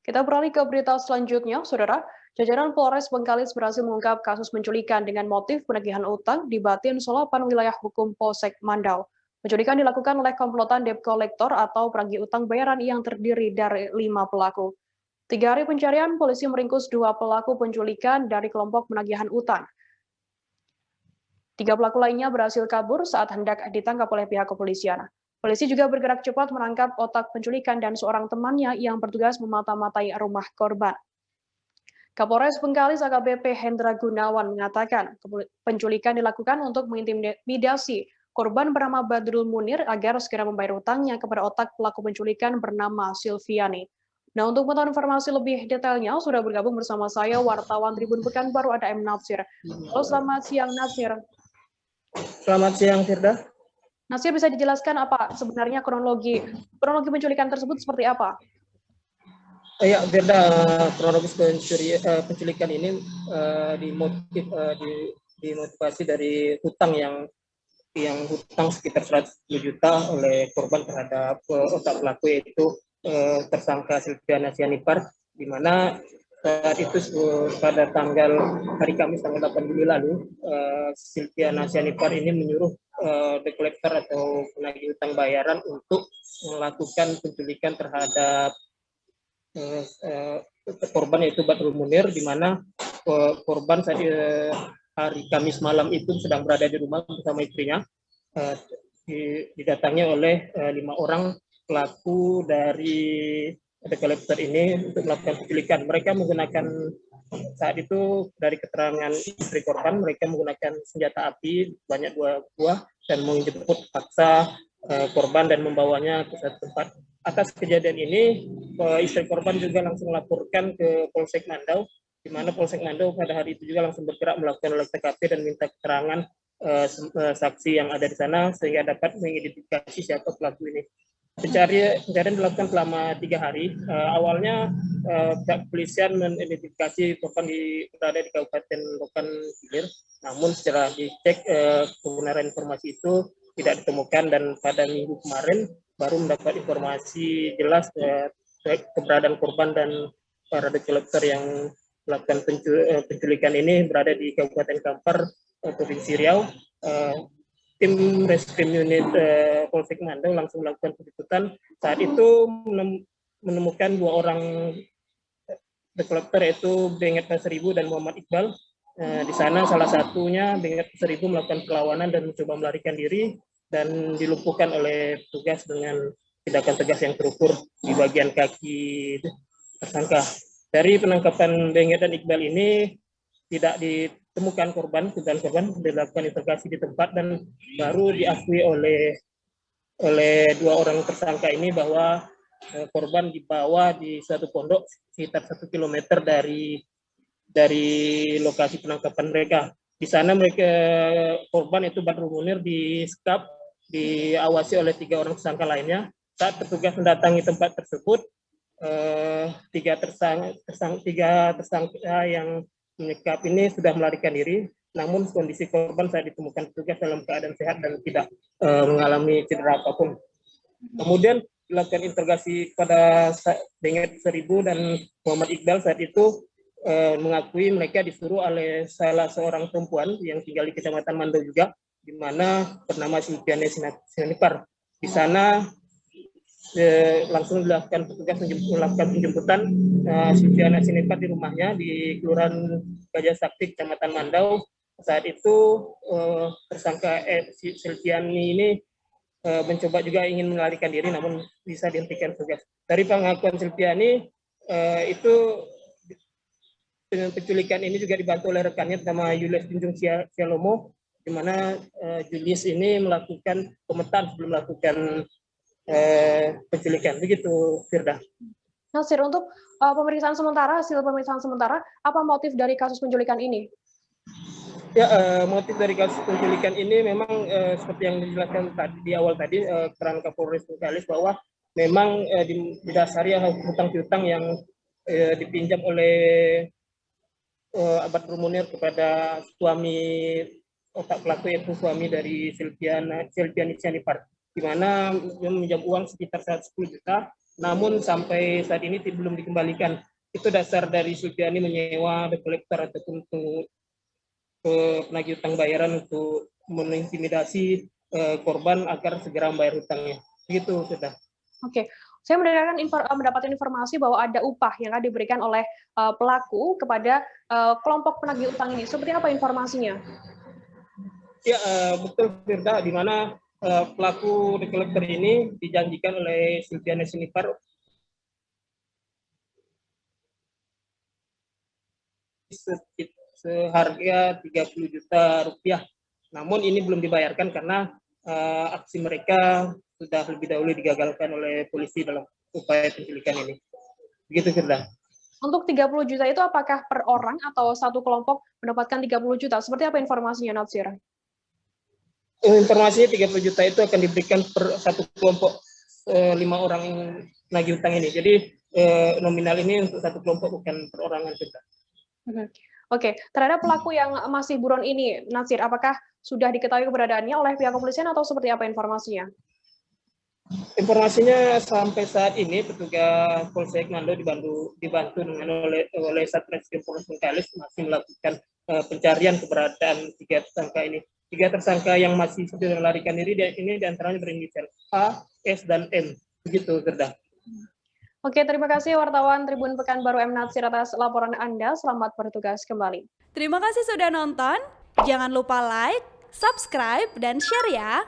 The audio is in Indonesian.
Kita beralih ke berita selanjutnya, Saudara. Jajaran Polres Bengkalis berhasil mengungkap kasus penculikan dengan motif penagihan utang di Batin Solapan wilayah hukum Polsek Mandau. Penculikan dilakukan oleh komplotan debt collector atau penagih utang bayaran yang terdiri dari 5 pelaku. 3 hari pencarian, polisi meringkus 2 pelaku penculikan dari kelompok penagihan utang. 3 pelaku lainnya berhasil kabur saat hendak ditangkap oleh pihak kepolisian. Polisi juga bergerak cepat menangkap otak penculikan dan seorang temannya yang bertugas memata-matai rumah korban. Kapolres Bengkalis AKBP Hendra Gunawan mengatakan penculikan dilakukan untuk mengintimidasi korban bernama Badrul Munir agar segera membayar utangnya kepada otak pelaku penculikan bernama Silviani. Nah, untuk mengetahui informasi lebih detailnya, sudah bergabung bersama saya wartawan Tribun Pekanbaru ada M. Nafsir. Halo, selamat siang Nasir. Selamat siang, Firda. Nasir, bisa dijelaskan apa sebenarnya kronologi penculikan tersebut seperti apa? Ya, Firda, kronologis penculikan ini dimotivasi dari hutang yang hutang sekitar 110 juta oleh korban terhadap otak pelaku, yaitu tersangka Silviana Sianipar, di mana saat itu pada hari Kamis tanggal 8 Juli lalu, Silviana Sianipar ini menyuruh debt collector atau penagih utang bayaran untuk melakukan penculikan terhadap korban, yaitu Badrul Munir, di mana korban saat hari Kamis malam itu sedang berada di rumah bersama istrinya, didatangi oleh 5 orang pelaku dari debt collector ini untuk melakukan penculikan. Mereka menggunakan, saat itu dari keterangan istri korban, mereka menggunakan senjata api banyak 2 buah dan menjemput paksa korban dan membawanya ke satu tempat. Atas kejadian ini, istri korban juga langsung melaporkan ke Polsek Mandau, di mana Polsek Mandau pada hari itu juga langsung bergerak melakukan olah TKP dan minta keterangan saksi yang ada di sana sehingga dapat mengidentifikasi siapa pelaku ini. Pencarian dilakukan selama 3 hari. Awalnya pihak kepolisian mengidentifikasi korban berada di Kabupaten Rokan Hilir, namun setelah dicek kebenaran informasi itu tidak ditemukan, dan pada minggu kemarin baru mendapat informasi jelas keberadaan korban dan para debt collector yang melakukan penculikan ini berada di Kabupaten Kampar, Provinsi Riau. Tim Reskrim Unit Polsek Mandau langsung melakukan penjemputan. Saat itu menemukan 2 orang debt collector, yaitu Benget Seribu dan Muhammad Iqbal. Di sana salah satunya Benget Seribu melakukan perlawanan dan mencoba melarikan diri dan dilumpuhkan oleh petugas dengan tindakan tegas yang terukur di bagian kaki tersangka. Dari penangkapan Benget dan Iqbal ini tidak ditemukan korban, dilakukan interogasi di tempat dan baru diakui oleh 2 orang tersangka ini bahwa korban dibawa di suatu pondok sekitar 1 kilometer dari lokasi penangkapan mereka. Di sana korban itu Badrul Munir disekap, diawasi oleh 3 orang tersangka lainnya. Saat petugas mendatangi tempat tersebut, 3 tersangka yang menyekap ini sudah melarikan diri, namun kondisi korban saat ditemukan petugas dalam keadaan sehat dan tidak mengalami cedera apapun. Kemudian dilakukan interogasi pada Benget Seribu dan Muhammad Iqbal. Saat itu mengakui mereka disuruh oleh salah seorang perempuan yang tinggal di Kecamatan Mandau juga, di mana bernama Silviana Sianipar. Di sana langsung dilakukan petugas melakukan penjemputan Silviana Sianipar di rumahnya di Kelurahan Gajah Sakti, Kecamatan Mandau. Saat itu tersangka Silviani ini mencoba juga ingin melarikan diri, namun bisa dihentikan petugas. Dari pengakuan Silviani, itu penculikan ini juga dibantu oleh rekannya bernama Julius Junjung Sialomo, di mana Julius ini melakukan pemetaan sebelum melakukan penculikan. Begitu, Firda. Nasir, untuk hasil pemeriksaan sementara, apa motif dari kasus penculikan ini? Ya, motif dari kasus penculikan ini memang seperti yang dijelaskan di awal tadi, keterangan Kapolres Bengkalis, bahwa memang didasari hutang piutang yang dipinjam oleh Badrul Munir kepada suami otak pelaku, yaitu suami dari Silviani Sianipar, di mana meminjam uang sekitar 110 juta namun sampai saat ini belum dikembalikan. Itu dasar dari Sulfiani menyewa debt collector ataupun penagih utang bayaran untuk mengintimidasi korban agar segera membayar hutangnya. Begitu sudah. Oke, saya mendapatkan informasi bahwa ada upah yang akan diberikan oleh pelaku kepada kelompok penagih utang ini. Seperti apa informasinya? Ya, betul Firda, di mana pelaku debt collector ini dijanjikan oleh Sulfiani Sinipar seharga 30 juta rupiah. Namun ini belum dibayarkan karena aksi mereka sudah lebih dahulu digagalkan oleh polisi dalam upaya penculikan ini. Begitu Firda. Untuk 30 juta itu apakah per orang atau satu kelompok mendapatkan 30 juta? Seperti apa informasinya, Natsir? Informasinya 30 juta itu akan diberikan per satu kelompok 5 orang penagih utang ini. Jadi nominal ini untuk satu kelompok, bukan perorangan Firda. Oke, terhadap pelaku yang masih buron ini, Natsir, apakah sudah diketahui keberadaannya oleh pihak kepolisian atau seperti apa informasinya? Informasinya sampai saat ini petugas Polsek Mando dibantu dengan oleh Satreskrim Polres Bengkalis masih melakukan pencarian keberadaan 3 tersangka ini. 3 tersangka yang masih sudah melarikan diri ini diantaranya berinisial A, S, dan M. Begitu, Gerda. Oke, terima kasih wartawan Tribun Pekanbaru M. Natsir atas laporan Anda. Selamat bertugas kembali. Terima kasih sudah nonton. Jangan lupa like, subscribe, dan share ya.